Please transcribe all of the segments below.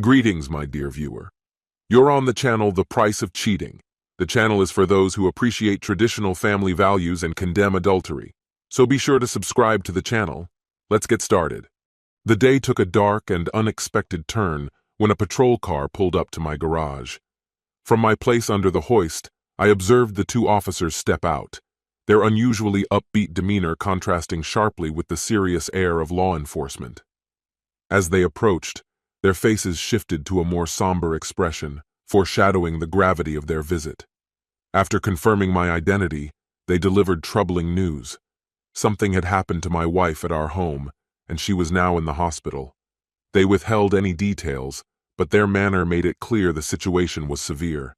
Greetings, my dear viewer. You're on the channel The Price of Cheating. The channel is for those who appreciate traditional family values and condemn adultery. So be sure to subscribe to the channel. Let's get started. The day took a dark and unexpected turn when a patrol car pulled up to my garage. From my place under the hoist, I observed the two officers step out, their unusually upbeat demeanor contrasting sharply with the serious air of law enforcement. As they approached, their faces shifted to a more somber expression, foreshadowing the gravity of their visit. After confirming my identity, they delivered troubling news. Something had happened to my wife at our home, and she was now in the hospital. They withheld any details, but their manner made it clear the situation was severe.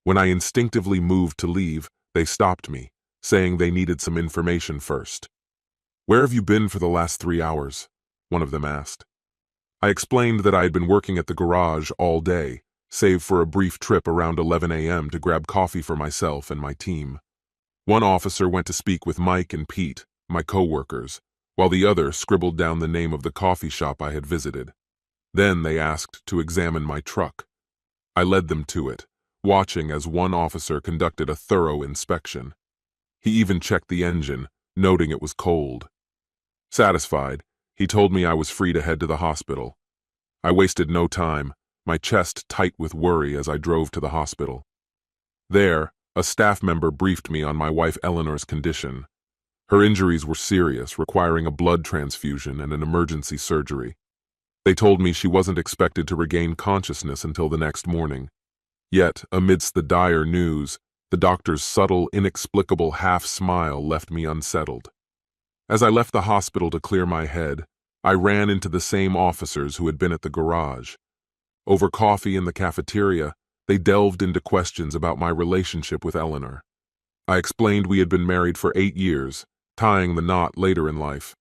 When I instinctively moved to leave, they stopped me, saying they needed some information first. "Where have you been for the last 3 hours?" one of them asked. I explained that I had been working at the garage all day, save for a brief trip around 11 a.m. to grab coffee for myself and my team. One officer went to speak with Mike and Pete, my co-workers, while the other scribbled down the name of the coffee shop I had visited. Then they asked to examine my truck. I led them to it, watching as one officer conducted a thorough inspection. He even checked the engine, noting it was cold. Satisfied, he told me I was free to head to the hospital. I wasted no time, my chest tight with worry as I drove to the hospital. There, a staff member briefed me on my wife Eleanor's condition. Her injuries were serious, requiring a blood transfusion and an emergency surgery. They told me she wasn't expected to regain consciousness until the next morning. Yet, amidst the dire news, the doctor's subtle, inexplicable half-smile left me unsettled. As I left the hospital to clear my head, I ran into the same officers who had been at the garage. Over coffee in the cafeteria, they delved into questions about my relationship with Eleanor. I explained we had been married for 8 years, tying the knot later in life.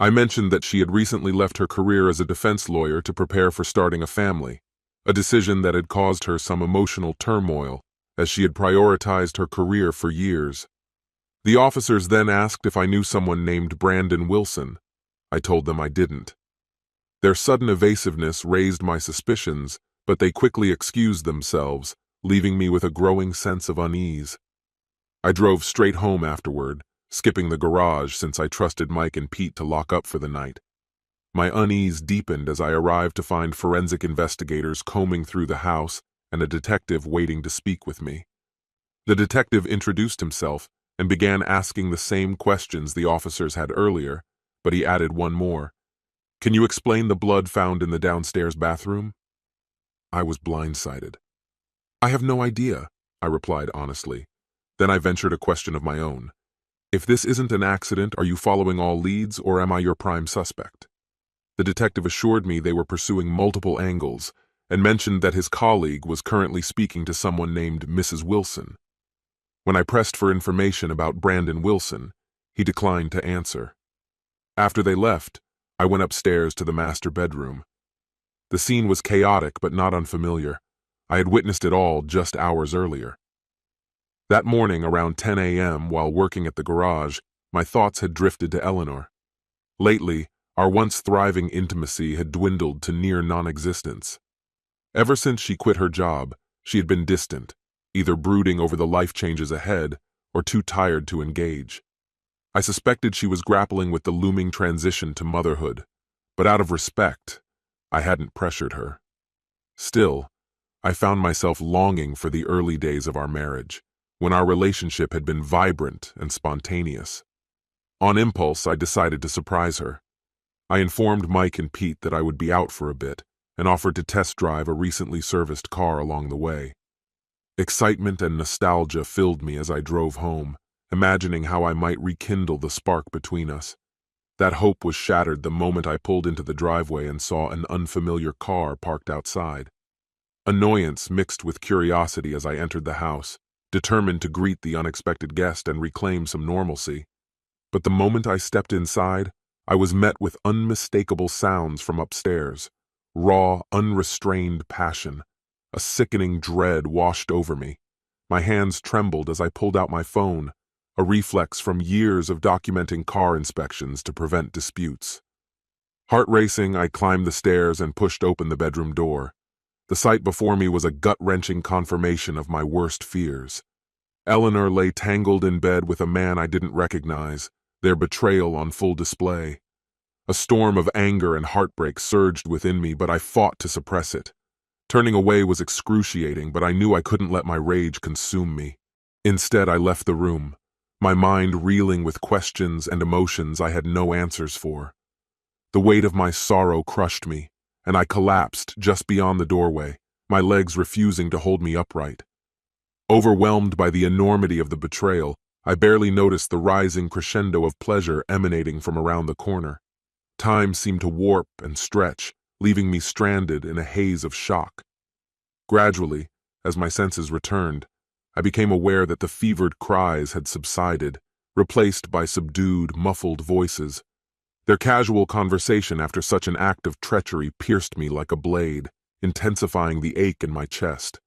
I mentioned that she had recently left her career as a defense lawyer to prepare for starting a family, a decision that had caused her some emotional turmoil, as she had prioritized her career for years. The officers then asked if I knew someone named Brandon Wilson. I told them I didn't. Their sudden evasiveness raised my suspicions, but they quickly excused themselves, leaving me with a growing sense of unease. I drove straight home afterward, skipping the garage since I trusted Mike and Pete to lock up for the night. My unease deepened as I arrived to find forensic investigators combing through the house and a detective waiting to speak with me. The detective introduced himself and began asking the same questions the officers had earlier, but he added one more. "Can you explain the blood found in the downstairs bathroom?" I was blindsided. "I have no idea," I replied honestly. Then I ventured a question of my own. "If this isn't an accident, are you following all leads, or am I your prime suspect?" The detective assured me they were pursuing multiple angles and mentioned that his colleague was currently speaking to someone named Mrs. Wilson. When I pressed for information about Brandon Wilson, he declined to answer. After they left, I went upstairs to the master bedroom. The scene was chaotic but not unfamiliar. I had witnessed it all just hours earlier. That morning around 10 a.m., while working at the garage, my thoughts had drifted to Eleanor. Lately, our once thriving intimacy had dwindled to near non-existence. Ever since she quit her job, she had been distant, either brooding over the life changes ahead or too tired to engage. I suspected she was grappling with the looming transition to motherhood, but out of respect, I hadn't pressured her. Still, I found myself longing for the early days of our marriage, when our relationship had been vibrant and spontaneous. On impulse, I decided to surprise her. I informed Mike and Pete that I would be out for a bit and offered to test drive a recently serviced car along the way. Excitement and nostalgia filled me as I drove home, imagining how I might rekindle the spark between us. That hope was shattered the moment I pulled into the driveway and saw an unfamiliar car parked outside. Annoyance mixed with curiosity as I entered the house, determined to greet the unexpected guest and reclaim some normalcy. But the moment I stepped inside, I was met with unmistakable sounds from upstairs. Raw, unrestrained passion. A sickening dread washed over me. My hands trembled as I pulled out my phone, a reflex from years of documenting car inspections to prevent disputes. Heart racing, I climbed the stairs and pushed open the bedroom door, The sight before me was a gut-wrenching confirmation of my worst fears. Eleanor lay tangled in bed with a man I didn't recognize, their betrayal on full display. A storm of anger and heartbreak surged within me, but I fought to suppress it. Turning away was excruciating, but I knew I couldn't let my rage consume me. Instead, I left the room, my mind reeling with questions and emotions I had no answers for. The weight of my sorrow crushed me, and I collapsed just beyond the doorway, my legs refusing to hold me upright. Overwhelmed by the enormity of the betrayal, I barely noticed the rising crescendo of pleasure emanating from around the corner. Time seemed to warp and stretch, leaving me stranded in a haze of shock. Gradually, as my senses returned, I became aware that the fevered cries had subsided, replaced by subdued, muffled voices. Their casual conversation after such an act of treachery pierced me like a blade, intensifying the ache in my chest.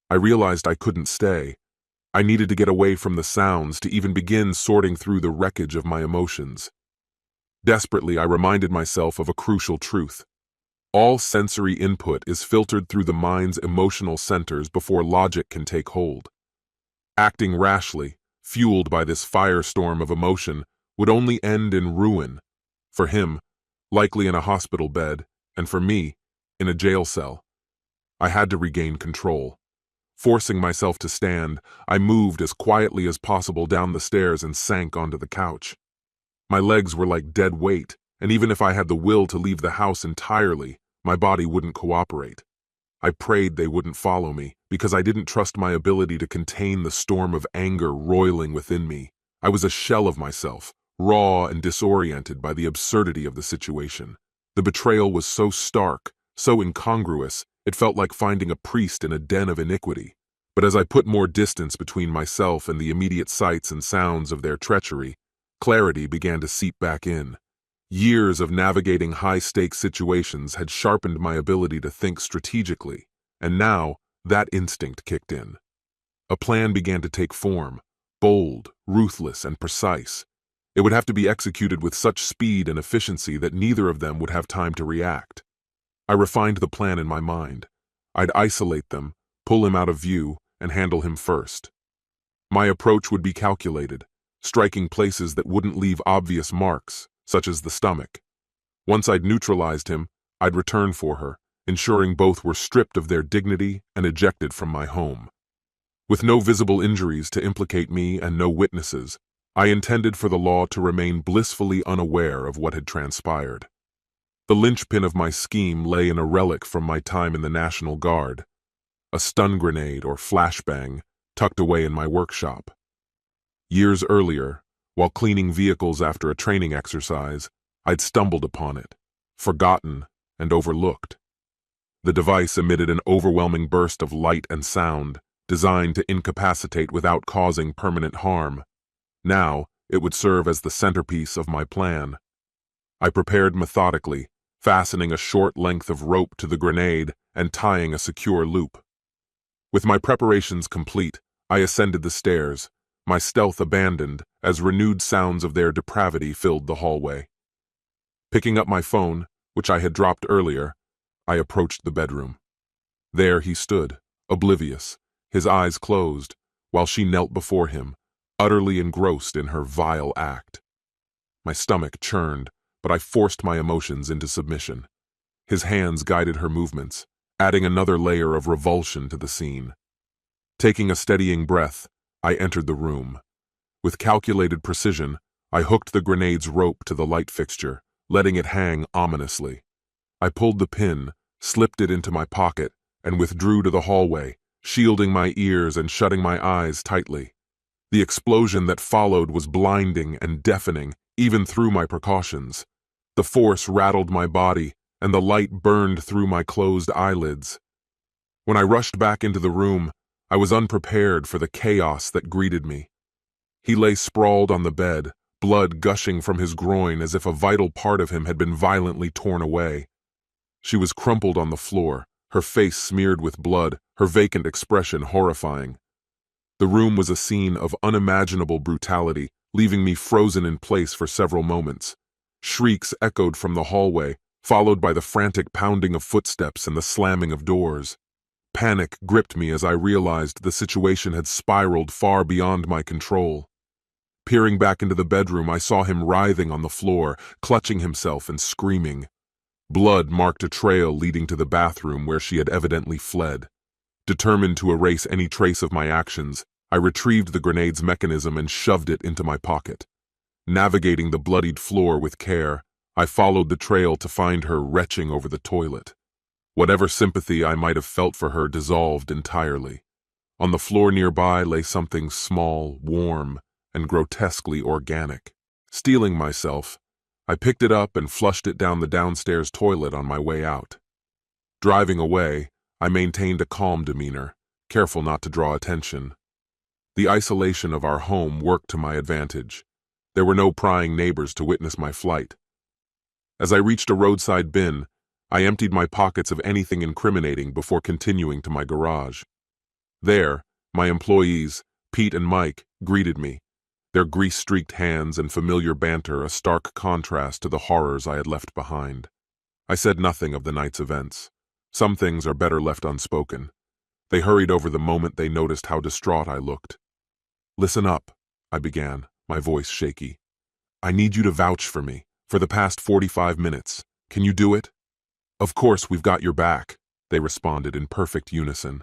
I realized I couldn't stay. I needed to get away from the sounds to even begin sorting through the wreckage of my emotions. Desperately, I reminded myself of a crucial truth. All sensory input is filtered through the mind's emotional centers before logic can take hold. Acting rashly, fueled by this firestorm of emotion, would only end in ruin. For him, likely in a hospital bed, and for me, in a jail cell. I had to regain control. Forcing myself to stand, I moved as quietly as possible down the stairs and sank onto the couch. My legs were like dead weight, and even if I had the will to leave the house entirely, my body wouldn't cooperate. I prayed they wouldn't follow me, because I didn't trust my ability to contain the storm of anger roiling within me. I was a shell of myself, raw and disoriented by the absurdity of the situation. The betrayal was so stark, so incongruous, it felt like finding a priest in a den of iniquity. But as I put more distance between myself and the immediate sights and sounds of their treachery, clarity began to seep back in. Years of navigating high-stakes situations had sharpened my ability to think strategically, and now that instinct kicked in. A plan began to take form, bold, ruthless, and precise. It would have to be executed with such speed and efficiency that neither of them would have time to react. I refined the plan in my mind. I'd isolate them, pull him out of view, and handle him first. My approach would be calculated, striking places that wouldn't leave obvious marks, such as the stomach. Once I'd neutralized him, I'd return for her, ensuring both were stripped of their dignity and ejected from my home. With no visible injuries to implicate me and no witnesses, I intended for the law to remain blissfully unaware of what had transpired. The linchpin of my scheme lay in a relic from my time in the National Guard, a stun grenade or flashbang tucked away in my workshop. Years earlier, while cleaning vehicles after a training exercise, I'd stumbled upon it, forgotten and overlooked. The device emitted an overwhelming burst of light and sound, designed to incapacitate without causing permanent harm. Now, it would serve as the centerpiece of my plan. I prepared methodically, fastening a short length of rope to the grenade and tying a secure loop. With my preparations complete, I ascended the stairs, my stealth abandoned as renewed sounds of their depravity filled the hallway. Picking up my phone, which I had dropped earlier, I approached the bedroom. There he stood, oblivious, his eyes closed, while she knelt before him, utterly engrossed in her vile act. My stomach churned, but I forced my emotions into submission. His hands guided her movements, adding another layer of revulsion to the scene. Taking a steadying breath, I entered the room. With calculated precision, I hooked the grenade's rope to the light fixture, letting it hang ominously. I pulled the pin, slipped it into my pocket, and withdrew to the hallway, shielding my ears and shutting my eyes tightly. The explosion that followed was blinding and deafening, even through my precautions. The force rattled my body, and the light burned through my closed eyelids. When I rushed back into the room, I was unprepared for the chaos that greeted me. He lay sprawled on the bed, blood gushing from his groin as if a vital part of him had been violently torn away. She was crumpled on the floor, her face smeared with blood, her vacant expression horrifying. The room was a scene of unimaginable brutality, leaving me frozen in place for several moments. Shrieks echoed from the hallway, followed by the frantic pounding of footsteps and the slamming of doors. Panic gripped me as I realized the situation had spiraled far beyond my control. Peering back into the bedroom, I saw him writhing on the floor, clutching himself and screaming. Blood marked a trail leading to the bathroom where she had evidently fled. Determined to erase any trace of my actions, I retrieved the grenade's mechanism and shoved it into my pocket. Navigating the bloodied floor with care, I followed the trail to find her retching over the toilet. Whatever sympathy I might have felt for her dissolved entirely. On the floor nearby lay something small, warm, and grotesquely organic. Steeling myself, I picked it up and flushed it down the downstairs toilet on my way out. Driving away, I maintained a calm demeanor, careful not to draw attention. The isolation of our home worked to my advantage. There were no prying neighbors to witness my flight. As I reached a roadside bin, I emptied my pockets of anything incriminating before continuing to my garage. There, my employees, Pete and Mike, greeted me, their grease-streaked hands and familiar banter a stark contrast to the horrors I had left behind. I said nothing of the night's events. Some things are better left unspoken. They hurried over the moment they noticed how distraught I looked. "Listen up," I began, my voice shaky. "I need you to vouch for me, for the past 45 minutes. Can you do it?" "Of course, we've got your back," they responded in perfect unison.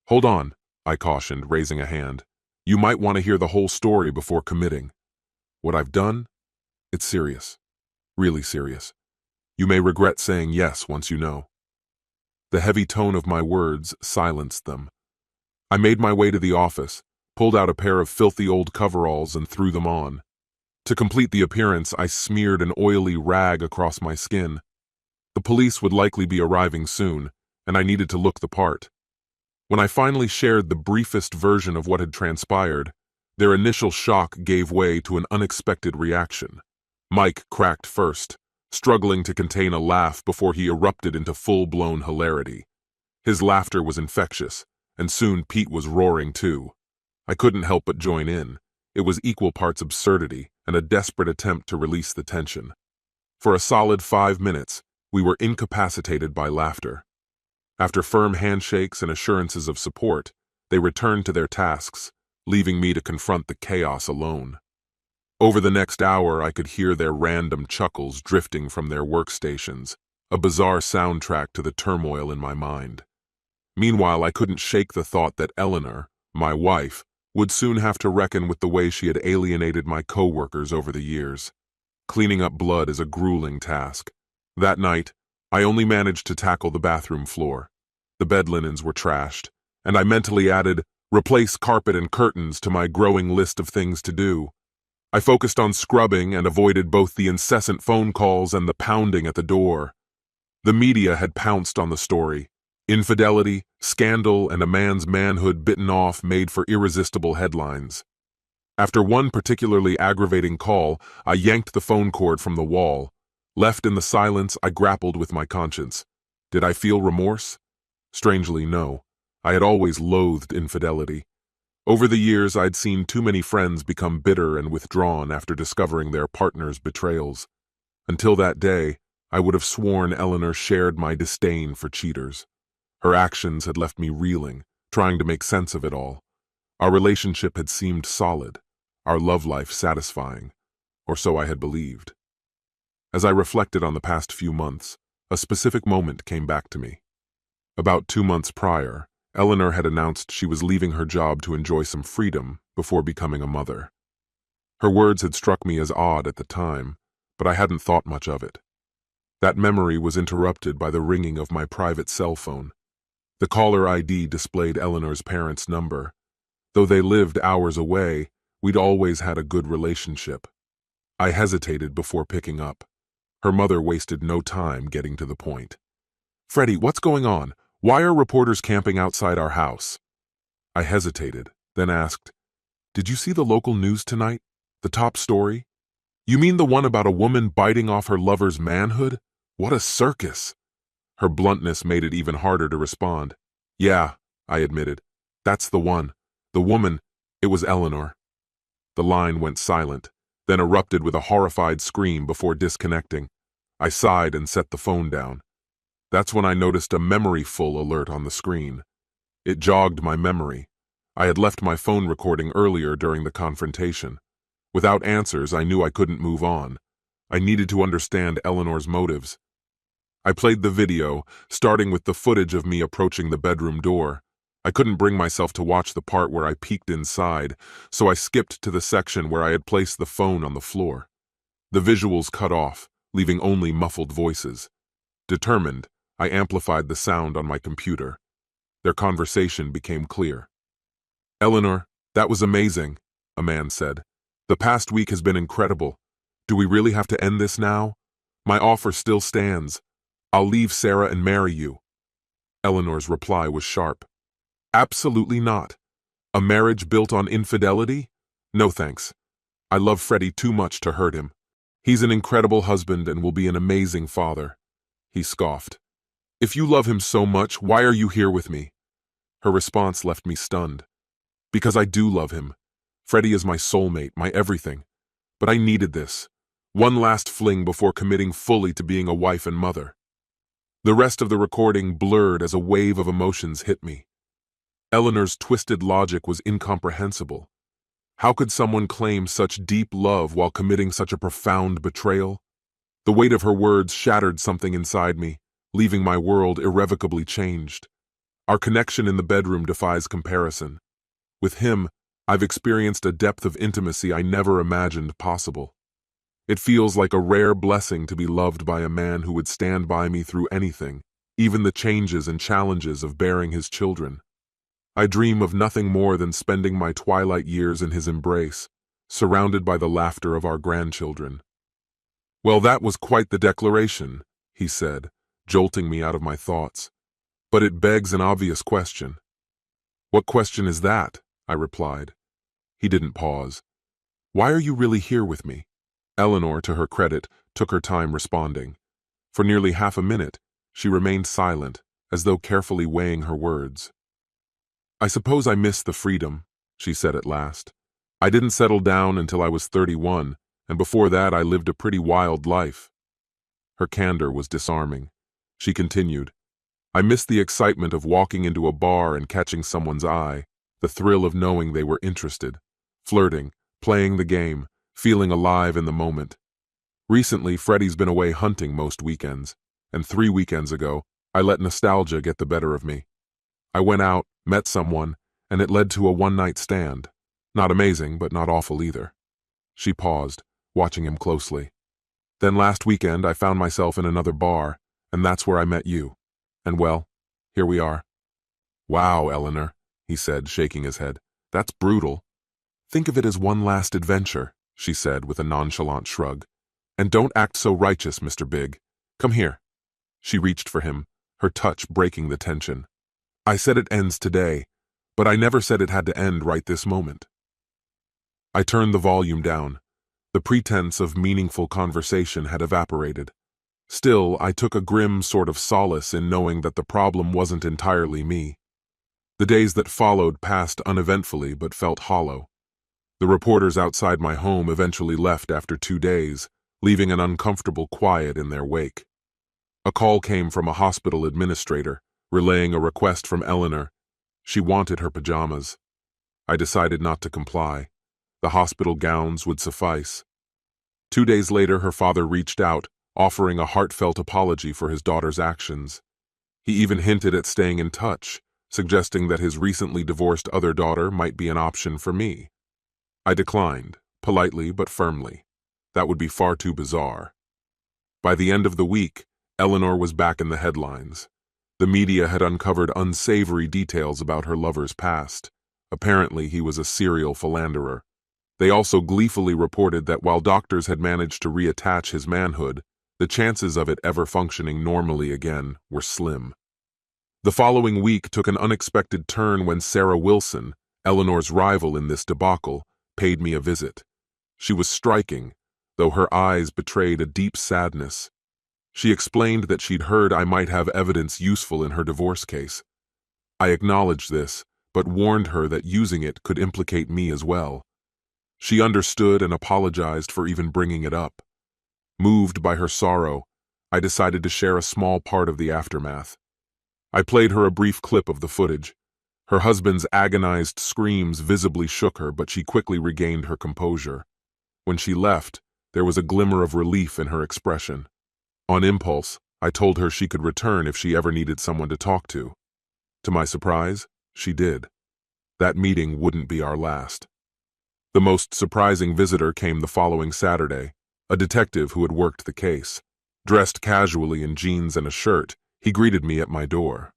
"Hold on," I cautioned, raising a hand. "You might want to hear the whole story before committing. What I've done? It's serious. Really serious. You may regret saying yes once you know." The heavy tone of my words silenced them. I made my way to the office, pulled out a pair of filthy old coveralls and threw them on. To complete the appearance, I smeared an oily rag across my skin. The police would likely be arriving soon, and I needed to look the part. When I finally shared the briefest version of what had transpired, their initial shock gave way to an unexpected reaction. Mike cracked first, struggling to contain a laugh before he erupted into full-blown hilarity. His laughter was infectious, and soon Pete was roaring too. I couldn't help but join in. It was equal parts absurdity and a desperate attempt to release the tension. For a solid 5 minutes, we were incapacitated by laughter. After firm handshakes and assurances of support, they returned to their tasks, leaving me to confront the chaos alone. Over the next hour, I could hear their random chuckles drifting from their workstations, a bizarre soundtrack to the turmoil in my mind. Meanwhile, I couldn't shake the thought that Eleanor, my wife, would soon have to reckon with the way she had alienated my co-workers over the years. Cleaning up blood is a grueling task. That night, I only managed to tackle the bathroom floor. The bed linens were trashed, and I mentally added, "replace carpet and curtains" to my growing list of things to do. I focused on scrubbing and avoided both the incessant phone calls and the pounding at the door. The media had pounced on the story. Infidelity, scandal, and a man's manhood bitten off made for irresistible headlines. After one particularly aggravating call, I yanked the phone cord from the wall. Left in the silence, I grappled with my conscience. Did I feel remorse? Strangely, no. I had always loathed infidelity. Over the years, I'd seen too many friends become bitter and withdrawn after discovering their partner's betrayals. Until that day, I would have sworn Eleanor shared my disdain for cheaters. Her actions had left me reeling, trying to make sense of it all. Our relationship had seemed solid, our love life satisfying, or so I had believed. As I reflected on the past few months, a specific moment came back to me. About 2 months prior, Eleanor had announced she was leaving her job to enjoy some freedom before becoming a mother. Her words had struck me as odd at the time, but I hadn't thought much of it. That memory was interrupted by the ringing of my private cell phone. The caller ID displayed Eleanor's parents' number. Though they lived hours away, we'd always had a good relationship. I hesitated before picking up. Her mother wasted no time getting to the point. "Freddie, what's going on? Why are reporters camping outside our house?" I hesitated, then asked, "Did you see the local news tonight? The top story? You mean the one about a woman biting off her lover's manhood? What a circus!" Her bluntness made it even harder to respond. "Yeah," I admitted. "That's the one. The woman, it was Eleanor." The line went silent, then erupted with a horrified scream before disconnecting. I sighed and set the phone down. That's when I noticed a memory full alert on the screen. It jogged my memory. I had left my phone recording earlier during the confrontation. Without answers, I knew I couldn't move on. I needed to understand Eleanor's motives. I played the video, starting with the footage of me approaching the bedroom door. I couldn't bring myself to watch the part where I peeked inside, so I skipped to the section where I had placed the phone on the floor. The visuals cut off, leaving only muffled voices. Determined, I amplified the sound on my computer. Their conversation became clear. "Eleanor, that was amazing," a man said. "The past week has been incredible. Do we really have to end this now? My offer still stands. I'll leave Sarah and marry you." Eleanor's reply was sharp. "Absolutely not. A marriage built on infidelity? No thanks. I love Freddie too much to hurt him. He's an incredible husband and will be an amazing father." He scoffed. "If you love him so much, why are you here with me?" Her response left me stunned. "Because I do love him. Freddie is my soulmate, my everything. But I needed this. One last fling before committing fully to being a wife and mother." The rest of the recording blurred as a wave of emotions hit me. Eleanor's twisted logic was incomprehensible. How could someone claim such deep love while committing such a profound betrayal? The weight of her words shattered something inside me, leaving my world irrevocably changed. Our connection in the bedroom defies comparison. With him, I've experienced a depth of intimacy I never imagined possible. It feels like a rare blessing to be loved by a man who would stand by me through anything, even the changes and challenges of bearing his children. I dream of nothing more than spending my twilight years in his embrace, surrounded by the laughter of our grandchildren. "Well, that was quite the declaration," he said, jolting me out of my thoughts. "But it begs an obvious question." "What question is that?" I replied. He didn't pause. "Why are you really here with me?" Eleanor, to her credit, took her time responding. For nearly half a minute, she remained silent, as though carefully weighing her words. "I suppose I miss the freedom," she said at last. "I didn't settle down until I was 31, and before that I lived a pretty wild life." Her candor was disarming. She continued, "I miss the excitement of walking into a bar and catching someone's eye, the thrill of knowing they were interested, flirting, playing the game, feeling alive in the moment. Recently, Freddie's been away hunting most weekends, and 3 weekends ago, I let nostalgia get the better of me. I went out, met someone, and it led to a one-night stand. Not amazing, but not awful either." She paused, watching him closely. "Then last weekend, I found myself in another bar, and that's where I met you. And well, here we are." "Wow, Eleanor," he said, shaking his head. "That's brutal." "Think of it as one last adventure," she said with a nonchalant shrug. "And don't act so righteous, Mr. Big. Come here." She reached for him, her touch breaking the tension. "I said it ends today, but I never said it had to end right this moment." I turned the volume down. The pretense of meaningful conversation had evaporated. Still, I took a grim sort of solace in knowing that the problem wasn't entirely me. The days that followed passed uneventfully but felt hollow. The reporters outside my home eventually left after 2 days, leaving an uncomfortable quiet in their wake. A call came from a hospital administrator, relaying a request from Eleanor. She wanted her pajamas. I decided not to comply. The hospital gowns would suffice. 2 days later, her father reached out, offering a heartfelt apology for his daughter's actions. He even hinted at staying in touch, suggesting that his recently divorced other daughter might be an option for me. I declined, politely but firmly. That would be far too bizarre. By the end of the week, Eleanor was back in the headlines. The media had uncovered unsavory details about her lover's past. Apparently, he was a serial philanderer. They also gleefully reported that while doctors had managed to reattach his manhood, the chances of it ever functioning normally again were slim. The following week took an unexpected turn when Sarah Wilson, Eleanor's rival in this debacle, paid me a visit. She was striking, though her eyes betrayed a deep sadness. She explained that she'd heard I might have evidence useful in her divorce case. I acknowledged this, but warned her that using it could implicate me as well. She understood and apologized for even bringing it up. Moved by her sorrow, I decided to share a small part of the aftermath. I played her a brief clip of the footage. Her husband's agonized screams visibly shook her, but she quickly regained her composure. When she left, there was a glimmer of relief in her expression. On impulse, I told her she could return if she ever needed someone to talk to. To my surprise, she did. That meeting wouldn't be our last. The most surprising visitor came the following Saturday, a detective who had worked the case. Dressed casually in jeans and a shirt, he greeted me at my door.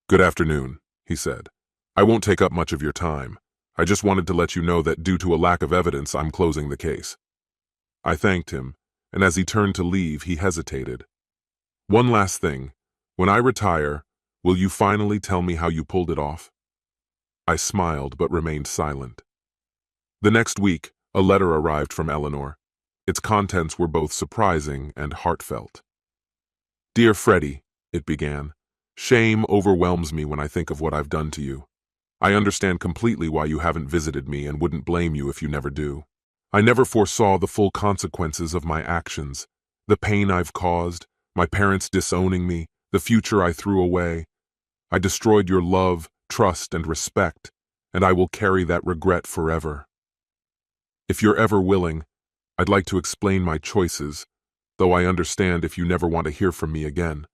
"Good afternoon," he said. "I won't take up much of your time. I just wanted to let you know that due to a lack of evidence, I'm closing the case." I thanked him, and as he turned to leave, he hesitated. "One last thing. When I retire, will you finally tell me how you pulled it off?" I smiled but remained silent. The next week, a letter arrived from Eleanor. Its contents were both surprising and heartfelt. "Dear Freddie," it began, "shame overwhelms me when I think of what I've done to you. I understand completely why you haven't visited me and wouldn't blame you if you never do. I never foresaw the full consequences of my actions, the pain I've caused, my parents disowning me, the future I threw away. I destroyed your love, trust, and respect, and I will carry that regret forever. If you're ever willing, I'd like to explain my choices, though I understand if you never want to hear from me again.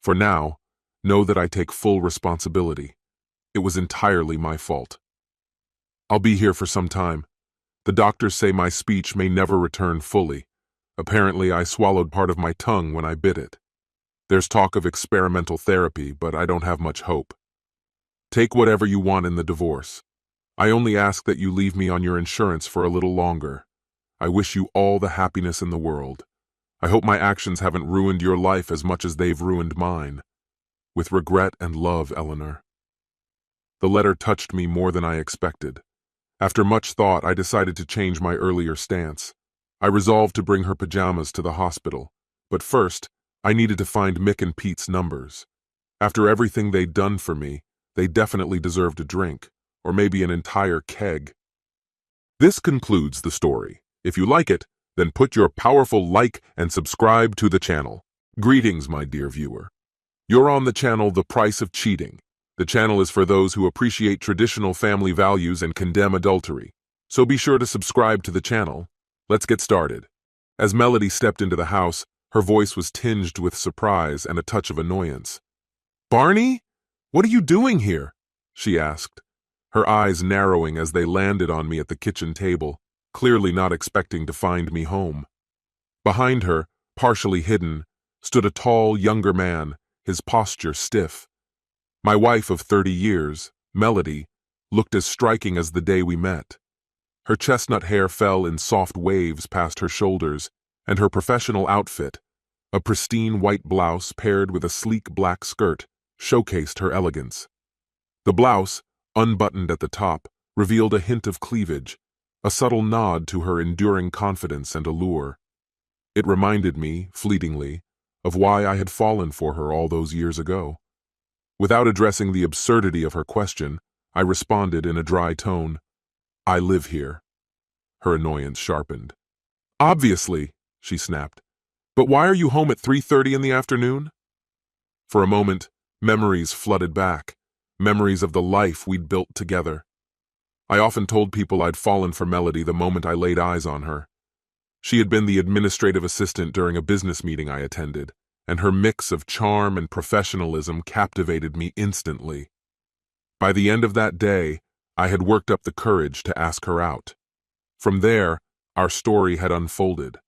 For now, know that I take full responsibility. It was entirely my fault. I'll be here for some time. The doctors say my speech may never return fully. Apparently, I swallowed part of my tongue when I bit it. There's talk of experimental therapy, but I don't have much hope. Take whatever you want in the divorce. I only ask that you leave me on your insurance for a little longer. I wish you all the happiness in the world. I hope my actions haven't ruined your life as much as they've ruined mine. With regret and love, Eleanor." The letter touched me more than I expected. After much thought, I decided to change my earlier stance. I resolved to bring her pajamas to the hospital, but first, I needed to find Mick and Pete's numbers. After everything they'd done for me, they definitely deserved a drink, or maybe an entire keg. This concludes the story. If you like it, then put your powerful like and subscribe to the channel. Greetings, my dear viewer. You're on the channel The Price of Cheating. The channel is for those who appreciate traditional family values and condemn adultery. So be sure to subscribe to the channel. Let's get started. As Melody stepped into the house, her voice was tinged with surprise and a touch of annoyance. "Barney? What are you doing here?" she asked, her eyes narrowing as they landed on me at the kitchen table, clearly not expecting to find me home. Behind her, partially hidden, stood a tall, younger man, his posture stiff. My wife of 30 years, Melody, looked as striking as the day we met. Her chestnut hair fell in soft waves past her shoulders, and her professional outfit, a pristine white blouse paired with a sleek black skirt, showcased her elegance. The blouse, unbuttoned at the top, revealed a hint of cleavage, a subtle nod to her enduring confidence and allure. It reminded me, fleetingly, of why I had fallen for her all those years ago. Without addressing the absurdity of her question, I responded in a dry tone, "I live here." Her annoyance sharpened. "Obviously," she snapped. "But why are you home at 3:30 in the afternoon?" For a moment, memories flooded back, memories of the life we'd built together. I often told people I'd fallen for Melody the moment I laid eyes on her. She had been the administrative assistant during a business meeting I attended, and her mix of charm and professionalism captivated me instantly. By the end of that day, I had worked up the courage to ask her out. From there, our story had unfolded.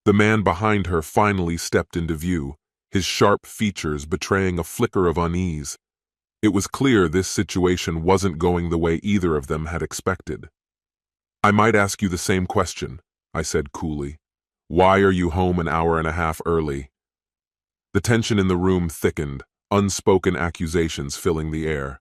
The man behind her finally stepped into view, his sharp features betraying a flicker of unease. It was clear this situation wasn't going the way either of them had expected. "I might ask you the same question," I said coolly. "Why are you home an hour and a half early?" The tension in the room thickened, unspoken accusations filling the air.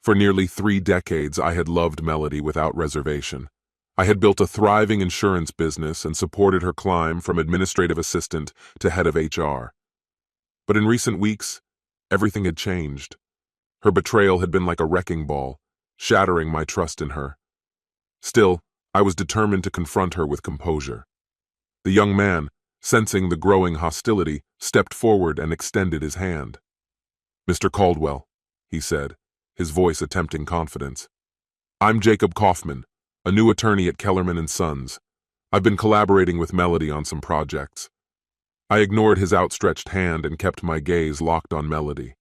For nearly 3 decades, I had loved Melody without reservation. I had built a thriving insurance business and supported her climb from administrative assistant to head of HR. But in recent weeks, everything had changed. Her betrayal had been like a wrecking ball, shattering my trust in her. Still, I was determined to confront her with composure. The young man, sensing the growing hostility, stepped forward and extended his hand. "Mr. Caldwell," he said, his voice attempting confidence. "I'm Jacob Kaufman, a new attorney at Kellerman & Sons. I've been collaborating with Melody on some projects." I ignored his outstretched hand and kept my gaze locked on Melody.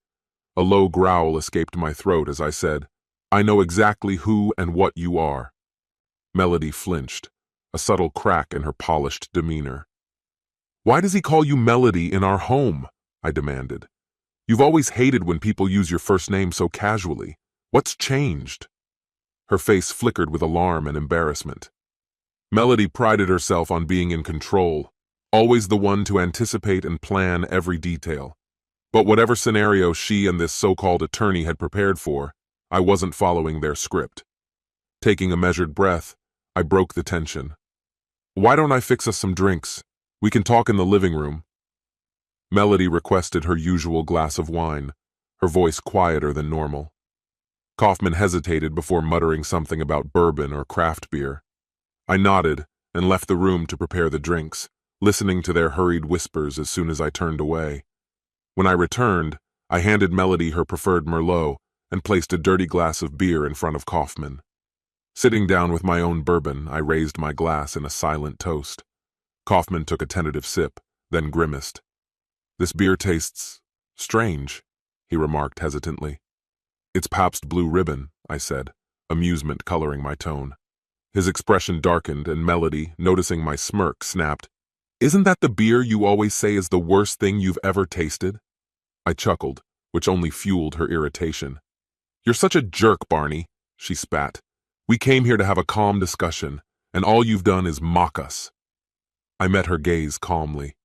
A low growl escaped my throat as I said, "I know exactly who and what you are." Melody flinched, a subtle crack in her polished demeanor. "Why does he call you Melody in our home?" I demanded. "You've always hated when people use your first name so casually. What's changed?" Her face flickered with alarm and embarrassment. Melody prided herself on being in control, always the one to anticipate and plan every detail. But whatever scenario she and this so-called attorney had prepared for, I wasn't following their script. Taking a measured breath, I broke the tension. "Why don't I fix us some drinks? We can talk in the living room." Melody requested her usual glass of wine, her voice quieter than normal. Kaufman hesitated before muttering something about bourbon or craft beer. I nodded and left the room to prepare the drinks, listening to their hurried whispers as soon as I turned away. When I returned, I handed Melody her preferred Merlot and placed a dirty glass of beer in front of Kaufman. Sitting down with my own bourbon, I raised my glass in a silent toast. Kaufman took a tentative sip, then grimaced. "This beer tastes strange," he remarked hesitantly. "It's Pabst Blue Ribbon," I said, amusement coloring my tone. His expression darkened, and Melody, noticing my smirk, snapped, "Isn't that the beer you always say is the worst thing you've ever tasted?" I chuckled, which only fueled her irritation. "You're such a jerk, Barney," she spat. "We came here to have a calm discussion, and all you've done is mock us." I met her gaze calmly.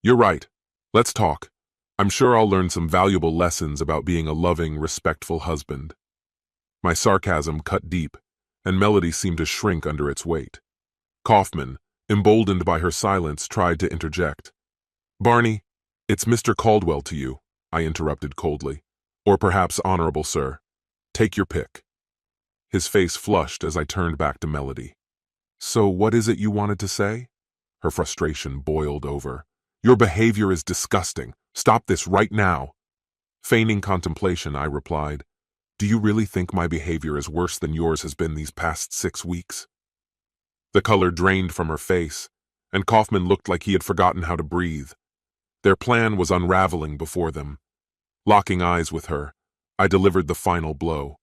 "You're right. Let's talk. I'm sure I'll learn some valuable lessons about being a loving, respectful husband." My sarcasm cut deep, and Melody seemed to shrink under its weight. Kaufman, emboldened by her silence, tried to interject. "Barney, it's Mr. Caldwell to you," I interrupted coldly. "Or perhaps Honorable Sir. Take your pick." His face flushed as I turned back to Melody. "So what is it you wanted to say?" Her frustration boiled over. "Your behavior is disgusting. Stop this right now." Feigning contemplation, I replied, "Do you really think my behavior is worse than yours has been these past 6 weeks?" The color drained from her face, and Kaufman looked like he had forgotten how to breathe. Their plan was unraveling before them. Locking eyes with her, I delivered the final blow.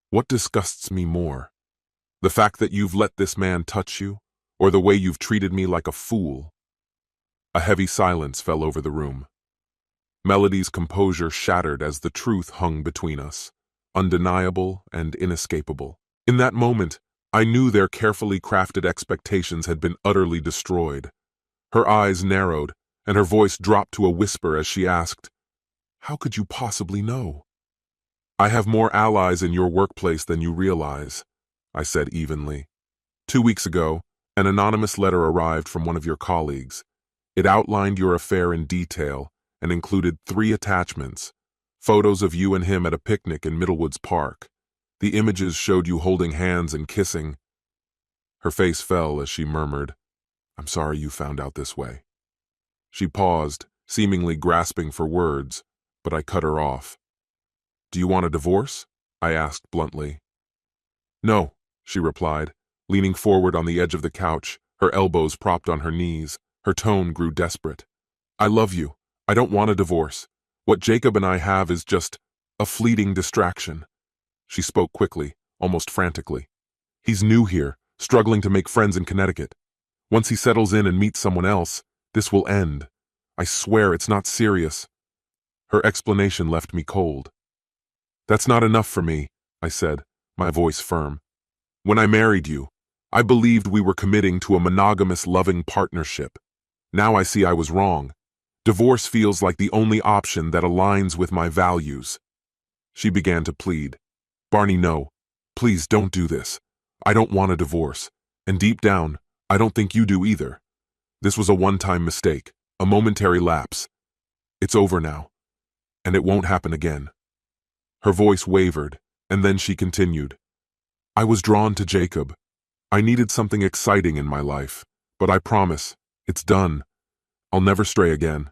"What disgusts me more? The fact that you've let this man touch you, or the way you've treated me like a fool?" A heavy silence fell over the room. Melody's composure shattered as the truth hung between us, undeniable and inescapable. In that moment, I knew their carefully crafted expectations had been utterly destroyed. Her eyes narrowed, and her voice dropped to a whisper as she asked, "How could you possibly know?" "I have more allies in your workplace than you realize," I said evenly. 2 weeks ago, an anonymous letter arrived from one of your colleagues. It outlined your affair in detail and included 3 attachments: photos of you and him at a picnic in Middlewoods Park. The images showed you holding hands and kissing. Her face fell as she murmured, "I'm sorry you found out this way." She paused, seemingly grasping for words, but I cut her off. "Do you want a divorce?" I asked bluntly. "No," she replied, leaning forward on the edge of the couch, her elbows propped on her knees. Her tone grew desperate. "I love you. I don't want a divorce. What Jacob and I have is just a fleeting distraction." She spoke quickly, almost frantically. "He's new here, struggling to make friends in Connecticut. Once he settles in and meets someone else, this will end. I swear it's not serious." Her explanation left me cold. "That's not enough for me," I said, my voice firm. "When I married you, I believed we were committing to a monogamous, loving partnership. Now I see I was wrong. Divorce feels like the only option that aligns with my values." She began to plead. "Barney, no. Please don't do this. I don't want a divorce. And deep down, I don't think you do either. This was a one-time mistake, a momentary lapse. It's over now, and it won't happen again." Her voice wavered, and then she continued. "I was drawn to Jacob. I needed something exciting in my life, but I promise, it's done. I'll never stray again.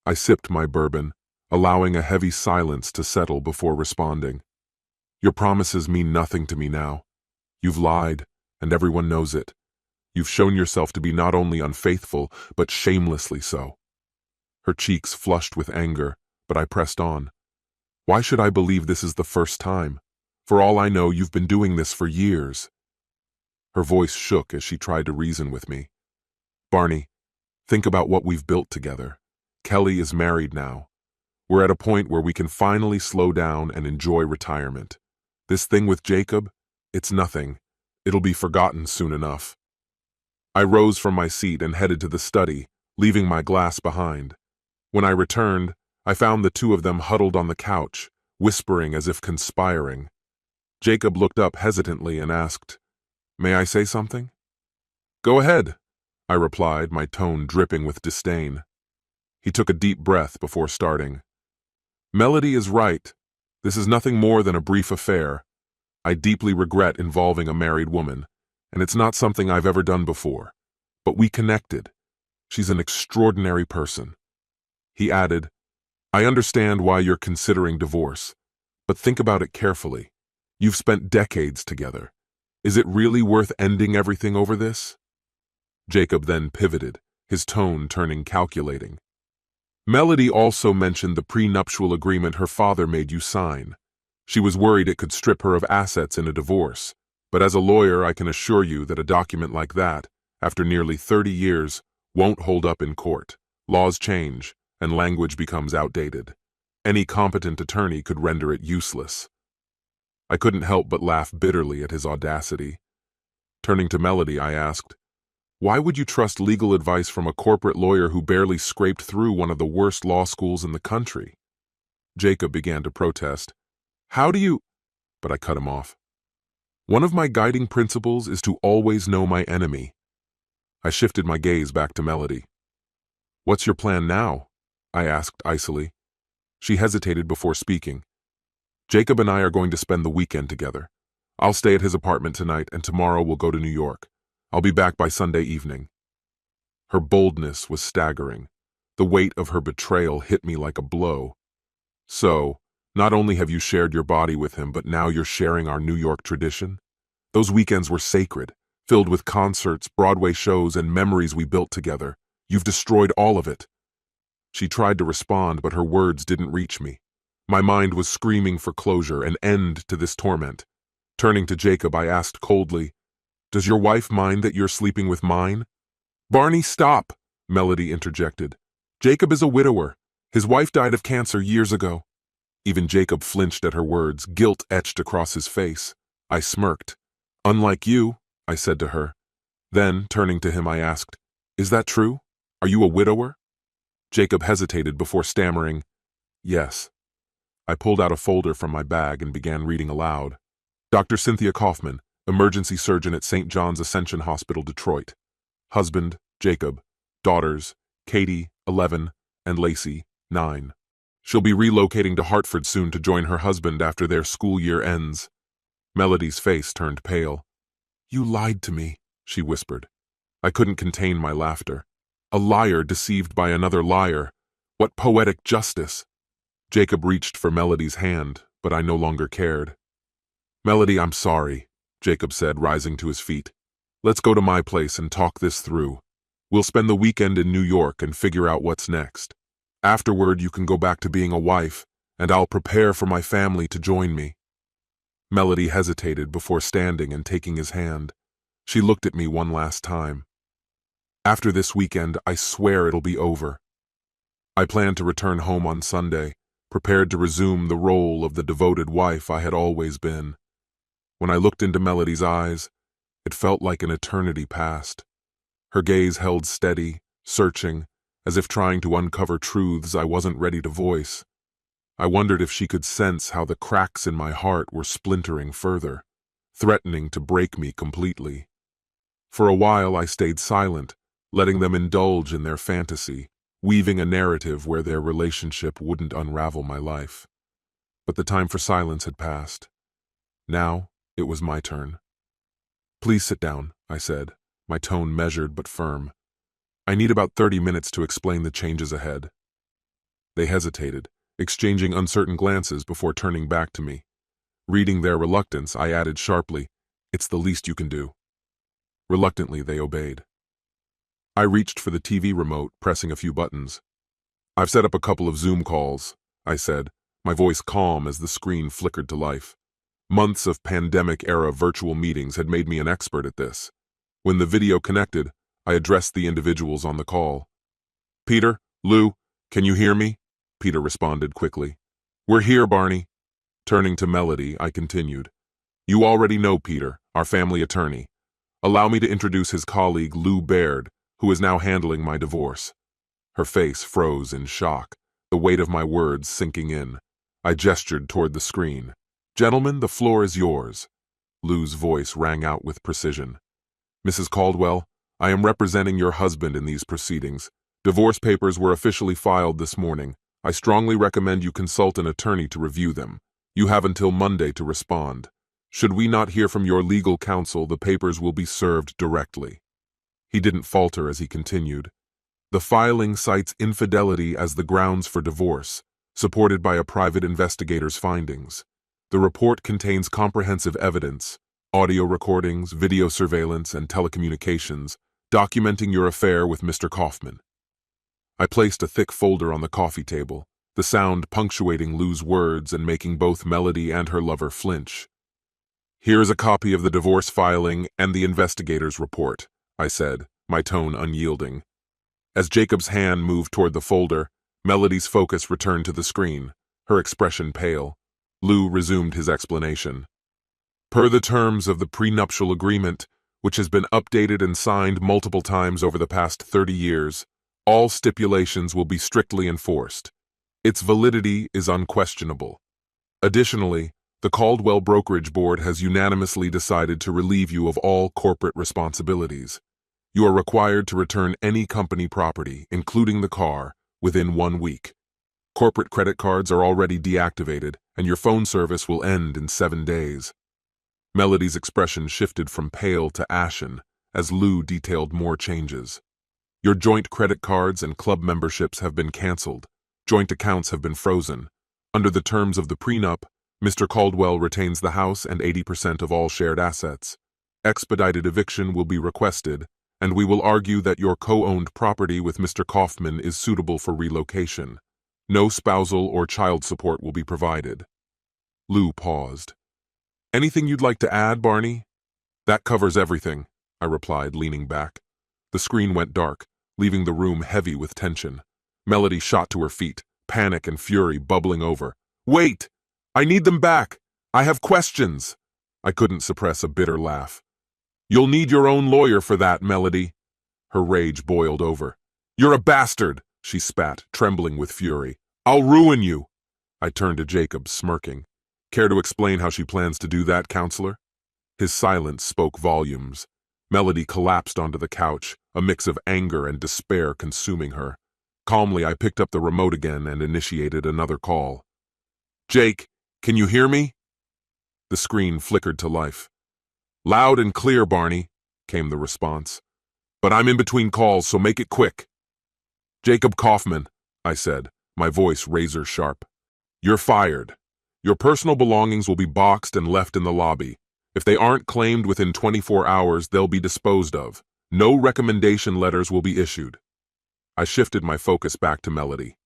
I sipped my bourbon, allowing a heavy silence to settle before responding. Your promises mean nothing to me now. You've lied, and everyone knows it. You've shown yourself to be not only unfaithful, but shamelessly so. Her cheeks flushed with anger, but I pressed on. Why should I believe this is the first time? For all I know, you've been doing this for years. Her voice shook as she tried to reason with me. Barney, think about what we've built together. Kelly is married now. We're at a point where we can finally slow down and enjoy retirement. This thing with Jacob, it's nothing. It'll be forgotten soon enough. I rose from my seat and headed to the study, leaving my glass behind. When I returned, I found the two of them huddled on the couch, whispering as if conspiring. Jacob looked up hesitantly and asked, "May I say something?" "Go ahead," I replied, my tone dripping with disdain. He took a deep breath before starting. "Melody is right. This is nothing more than a brief affair. I deeply regret involving a married woman, and it's not something I've ever done before. But we connected. She's an extraordinary person." He added, "I understand why you're considering divorce, but think about it carefully. You've spent decades together. Is it really worth ending everything over this?" Jacob then pivoted, his tone turning calculating. "Melody also mentioned the prenuptial agreement her father made you sign. She was worried it could strip her of assets in a divorce, but as a lawyer I can assure you that a document like that, after nearly 30 years, won't hold up in court. Laws change, and language becomes outdated. Any competent attorney could render it useless." I couldn't help but laugh bitterly at his audacity. Turning to Melody, I asked, "Why would you trust legal advice from a corporate lawyer who barely scraped through one of the worst law schools in the country?" Jacob began to protest. "How do you—" But I cut him off. "One of my guiding principles is to always know my enemy." I shifted my gaze back to Melody. "What's your plan now?" I asked icily. She hesitated before speaking. "Jacob and I are going to spend the weekend together. I'll stay at his apartment tonight, and tomorrow we'll go to New York. I'll be back by Sunday evening." Her boldness was staggering. The weight of her betrayal hit me like a blow. "So, not only have you shared your body with him, but now you're sharing our New York tradition? Those weekends were sacred, filled with concerts, Broadway shows, and memories we built together. You've destroyed all of it." She tried to respond, but her words didn't reach me. My mind was screaming for closure, an end to this torment. Turning to Jacob, I asked coldly, "Does your wife mind that you're sleeping with mine?" "Barney, stop!" Melody interjected. "Jacob is a widower. His wife died of cancer years ago." Even Jacob flinched at her words, guilt etched across his face. I smirked. "Unlike you," I said to her. Then, turning to him, I asked, "Is that true? Are you a widower?" Jacob hesitated before stammering, "Yes." I pulled out a folder from my bag and began reading aloud. "Dr. Cynthia Kaufman, emergency surgeon at St. John's Ascension Hospital, Detroit. Husband, Jacob. Daughters, Katie, 11, and Lacey, 9. She'll be relocating to Hartford soon to join her husband after their school year ends." Melody's face turned pale. "You lied to me," she whispered. I couldn't contain my laughter. A liar deceived by another liar. What poetic justice! Jacob reached for Melody's hand, but I no longer cared. "Melody, I'm sorry," Jacob said, rising to his feet. "Let's go to my place and talk this through. We'll spend the weekend in New York and figure out what's next. Afterward, you can go back to being a wife, and I'll prepare for my family to join me." Melody hesitated before standing and taking his hand. She looked at me one last time. "After this weekend, I swear it'll be over." I planned to return home on Sunday, prepared to resume the role of the devoted wife I had always been. When I looked into Melody's eyes, it felt like an eternity passed. Her gaze held steady, searching, as if trying to uncover truths I wasn't ready to voice. I wondered if she could sense how the cracks in my heart were splintering further, threatening to break me completely. For a while I stayed silent, letting them indulge in their fantasy, weaving a narrative where their relationship wouldn't unravel my life. But the time for silence had passed. Now it was my turn. "Please sit down," I said, my tone measured but firm. I need about 30 minutes to explain the changes ahead. They hesitated, exchanging uncertain glances before turning back to me. Reading their reluctance, I added sharply, "It's the least you can do." Reluctantly, they obeyed. I reached for the TV remote, pressing a few buttons. "I've set up a couple of Zoom calls," I said, my voice calm as the screen flickered to life. Months of pandemic-era virtual meetings had made me an expert at this. When the video connected, I addressed the individuals on the call. "Peter, Lou, can you hear me?" Peter responded quickly. "We're here, Barney." Turning to Melody, I continued. "You already know Peter, our family attorney. Allow me to introduce his colleague, Lou Baird, who is now handling my divorce." Her face froze in shock, the weight of my words sinking in. I gestured toward the screen. "Gentlemen, the floor is yours." Lou's voice rang out with precision. "Mrs. Caldwell, I am representing your husband in these proceedings. Divorce papers were officially filed this morning. I strongly recommend you consult an attorney to review them. You have until Monday to respond. Should we not hear from your legal counsel, the papers will be served directly." He didn't falter as he continued. "The filing cites infidelity as the grounds for divorce, supported by a private investigator's findings. The report contains comprehensive evidence, audio recordings, video surveillance, and telecommunications, documenting your affair with Mr. Kaufman." I placed a thick folder on the coffee table, the sound punctuating Lou's words and making both Melody and her lover flinch. "Here is a copy of the divorce filing and the investigator's report," I said, my tone unyielding. As Jacob's hand moved toward the folder, Melody's focus returned to the screen, her expression pale. Lou resumed his explanation. "Per the terms of the prenuptial agreement, which has been updated and signed multiple times over the past 30 years, all stipulations will be strictly enforced. Its validity is unquestionable. Additionally, the Caldwell Brokerage Board has unanimously decided to relieve you of all corporate responsibilities. You are required to return any company property, including the car, within 1 week. Corporate credit cards are already deactivated, and your phone service will end in 7 days." Melody's expression shifted from pale to ashen as Lou detailed more changes. "Your joint credit cards and club memberships have been canceled. Joint accounts have been frozen. Under the terms of the prenup, Mr. Caldwell retains the house and 80% of all shared assets. Expedited eviction will be requested, and we will argue that your co-owned property with Mr. Kaufman is suitable for relocation. No spousal or child support will be provided." Lou paused. "Anything you'd like to add, Barney?" "That covers everything," I replied, leaning back. The screen went dark, leaving the room heavy with tension. Melody shot to her feet, panic and fury bubbling over. "Wait! I need them back! I have questions!" I couldn't suppress a bitter laugh. "You'll need your own lawyer for that, Melody." Her rage boiled over. "You're a bastard!" she spat, trembling with fury. "I'll ruin you!" I turned to Jacob, smirking. "Care to explain how she plans to do that, counselor?" His silence spoke volumes. Melody collapsed onto the couch, a mix of anger and despair consuming her. Calmly, I picked up the remote again and initiated another call. "Jake, can you hear me?" The screen flickered to life. "Loud and clear, Barney," came the response. "But I'm in between calls, so make it quick." "Jacob Kaufman," I said, my voice razor sharp. "You're fired. Your personal belongings will be boxed and left in the lobby. If they aren't claimed within 24 hours, they'll be disposed of. No recommendation letters will be issued." I shifted my focus back to Melody.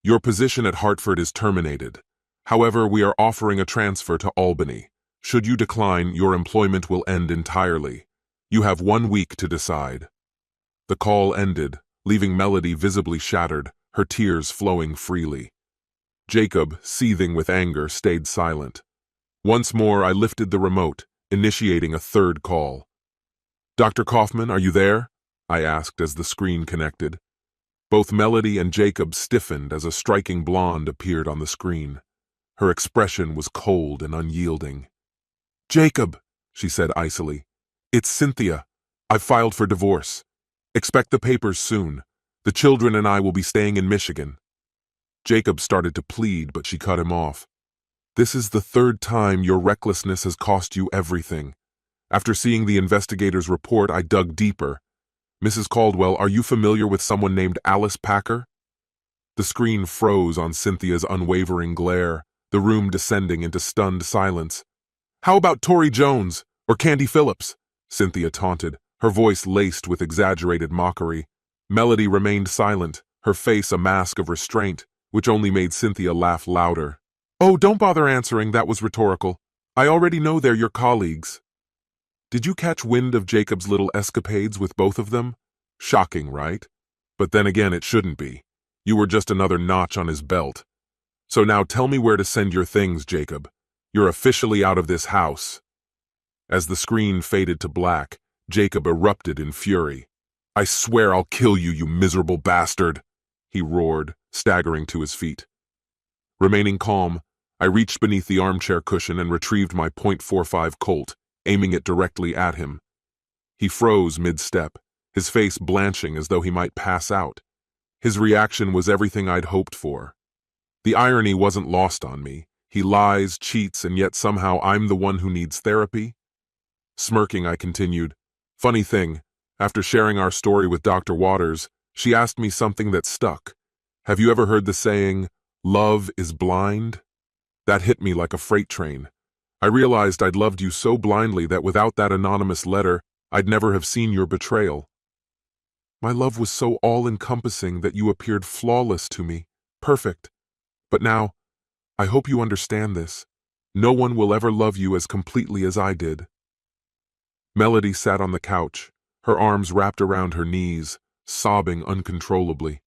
"Your position at Hartford is terminated. However, we are offering a transfer to Albany. Should you decline, your employment will end entirely. You have 1 week to decide." The call ended, leaving Melody visibly shattered, her tears flowing freely. Jacob, seething with anger, stayed silent. Once more, I lifted the remote, initiating a third call. "Dr. Kaufman, are you there?" I asked as the screen connected. Both Melody and Jacob stiffened as a striking blonde appeared on the screen. Her expression was cold and unyielding. "Jacob," she said icily, "it's Cynthia. I've filed for divorce. Expect the papers soon. The children and I will be staying in Michigan." Jacob started to plead, but she cut him off. "This is the 3rd time your recklessness has cost you everything. After seeing the investigator's report, I dug deeper. Mrs. Caldwell, are you familiar with someone named Alice Packer? The screen froze on Cynthia's unwavering glare, the room descending into stunned silence. How about Tori Jones or Candy Phillips? Cynthia taunted, her voice laced with exaggerated mockery. Melody remained silent, her face a mask of restraint, which only made Cynthia laugh louder. Oh, don't bother answering, that was rhetorical. I already know they're your colleagues. Did you catch wind of Jacob's little escapades with both of them? Shocking, right? But then again, it shouldn't be. You were just another notch on his belt. So now tell me where to send your things, Jacob. You're officially out of this house. As the screen faded to black, Jacob erupted in fury. I swear I'll kill you, you miserable bastard, he roared, staggering to his feet. Remaining calm, I reached beneath the armchair cushion and retrieved my .45 Colt, aiming it directly at him. He froze mid-step, his face blanching as though he might pass out. His reaction was everything I'd hoped for. The irony wasn't lost on me. He lies, cheats, and yet somehow I'm the one who needs therapy? Smirking, I continued. Funny thing, after sharing our story with Dr. Waters, she asked me something that stuck. Have you ever heard the saying, love is blind? That hit me like a freight train. I realized I'd loved you so blindly that without that anonymous letter, I'd never have seen your betrayal. My love was so all-encompassing that you appeared flawless to me, perfect. But now, I hope you understand this. No one will ever love you as completely as I did. Melody sat on the couch, her arms wrapped around her knees, sobbing uncontrollably.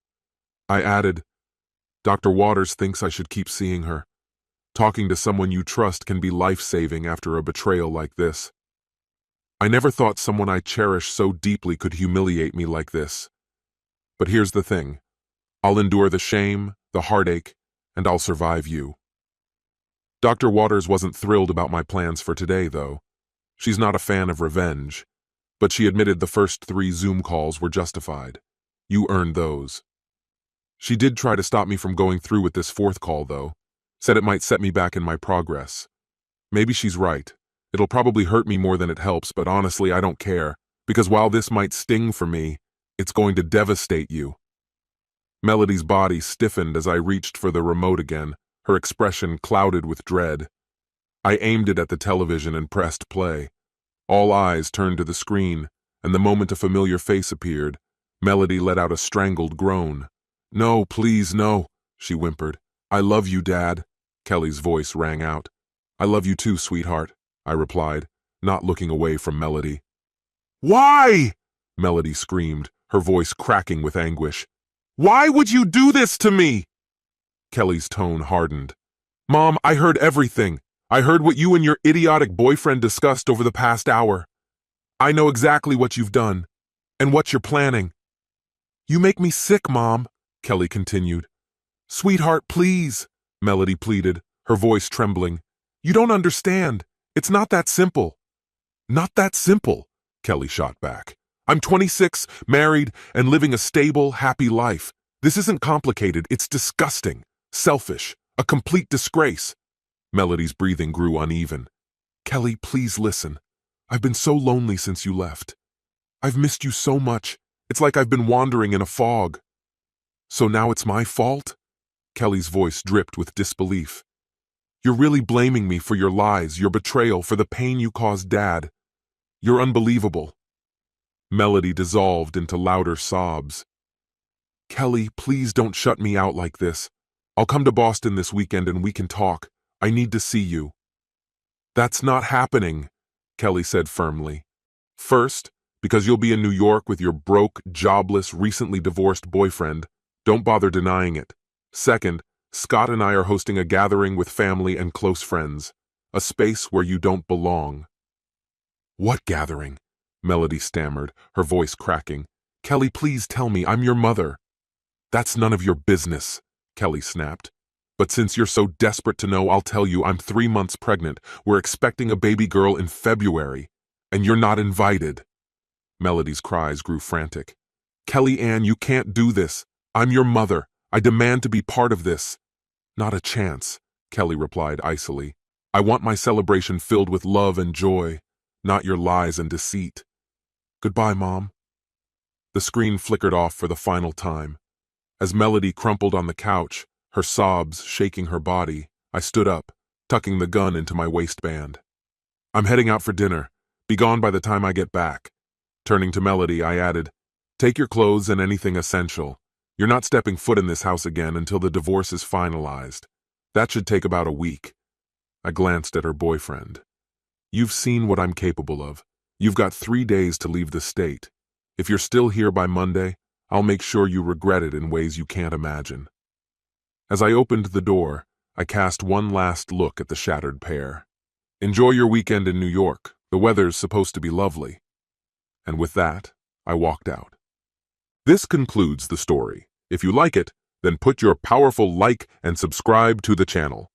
I added, Dr. Waters thinks I should keep seeing her. Talking to someone you trust can be life-saving after a betrayal like this. I never thought someone I cherish so deeply could humiliate me like this. But here's the thing. I'll endure the shame, the heartache, and I'll survive you. Dr. Waters wasn't thrilled about my plans for today, though. She's not a fan of revenge, but she admitted the first 3 Zoom calls were justified. You earned those. She did try to stop me from going through with this 4th call, though. Said it might set me back in my progress. Maybe she's right. It'll probably hurt me more than it helps, but honestly, I don't care, because while this might sting for me, it's going to devastate you. Melody's body stiffened as I reached for the remote again, her expression clouded with dread. I aimed it at the television and pressed play. All eyes turned to the screen, and the moment a familiar face appeared, Melody let out a strangled groan. No, please, no, she whimpered. I love you, Dad. Kelly's voice rang out. I love you too, sweetheart, I replied, not looking away from Melody. Why? Melody screamed, her voice cracking with anguish. Why would you do this to me? Kelly's tone hardened. Mom, I heard everything. I heard what you and your idiotic boyfriend discussed over the past hour. I know exactly what you've done, and what you're planning. You make me sick, Mom, Kelly continued. Sweetheart, please, Melody pleaded, her voice trembling. You don't understand. It's not that simple. Not that simple, Kelly shot back. I'm 26, married, and living a stable, happy life. This isn't complicated. It's disgusting, selfish, a complete disgrace. Melody's breathing grew uneven. Kelly, please listen. I've been so lonely since you left. I've missed you so much. It's like I've been wandering in a fog. So now it's my fault? Kelly's voice dripped with disbelief. You're really blaming me for your lies, your betrayal, for the pain you caused Dad. You're unbelievable. Melody dissolved into louder sobs. Kelly, please don't shut me out like this. I'll come to Boston this weekend and we can talk. I need to see you. That's not happening, Kelly said firmly. First, because you'll be in New York with your broke, jobless, recently divorced boyfriend. Don't bother denying it. Second, Scott and I are hosting a gathering with family and close friends, a space where you don't belong. What gathering? Melody stammered, her voice cracking. Kelly, please tell me, I'm your mother. That's none of your business, Kelly snapped. But since you're so desperate to know, I'll tell you I'm 3 months pregnant. We're expecting a baby girl in February, and you're not invited. Melody's cries grew frantic. Kelly Ann, you can't do this. I'm your mother. I demand to be part of this. Not a chance, Kelly replied icily. I want my celebration filled with love and joy, not your lies and deceit. Goodbye, Mom. The screen flickered off for the final time. As Melody crumpled on the couch, her sobs shaking her body, I stood up, tucking the gun into my waistband. "I'm heading out for dinner. Be gone by the time I get back." Turning to Melody, I added, "Take your clothes and anything essential. You're not stepping foot in this house again until the divorce is finalized. That should take about a week." I glanced at her boyfriend. "You've seen what I'm capable of. You've got 3 days to leave the state. If you're still here by Monday, I'll make sure you regret it in ways you can't imagine." As I opened the door, I cast one last look at the shattered pair. "Enjoy your weekend in New York. The weather's supposed to be lovely." And with that, I walked out. This concludes the story. If you like it, then put your powerful like and subscribe to the channel.